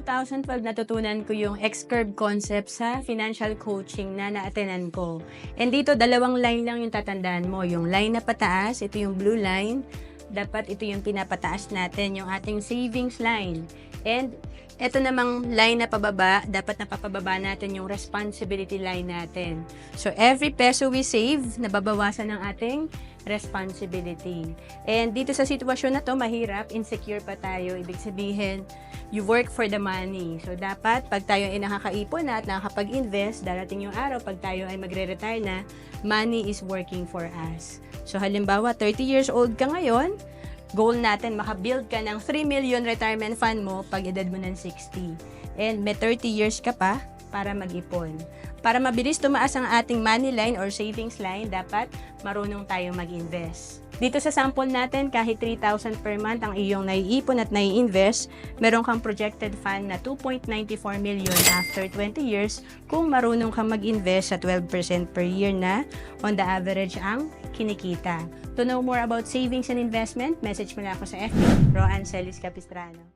2012 natutunan ko yung X-curve concept sa financial coaching na na-attenan ko. And dito, dalawang line lang yung tatandaan mo. Yung line na pataas, ito yung blue line. Dapat ito yung pinapataas natin, yung ating savings line. And ito namang line na pababa, dapat napapababa natin yung responsibility line natin. So, every peso we save, nababawasan ng ating responsibility. And dito sa sitwasyon na to, mahirap, insecure pa tayo. Ibig sabihin, you work for the money. So, dapat, pag tayo ay nakakaipon na at nakakapag-invest, darating yung araw, pag tayo ay magre-retire na, money is working for us. So, halimbawa, 30 years old ka ngayon, goal natin, makabuild ka ng 3 million retirement fund mo pag edad mo ng 60. And may 30 years ka pa para mag-ipon. Para mabilis tumaas ang ating money line or savings line, dapat marunong tayong mag-invest. Dito sa sample natin, kahit 3,000 per month ang iyong naiipon at nai-invest, meron kang projected fund na 2.94 million after 20 years kung marunong kang mag-invest sa 12% per year na on the average ang kinikita. To know more about savings and investment, message mo na ako sa FB, Roan Celis Capistrano.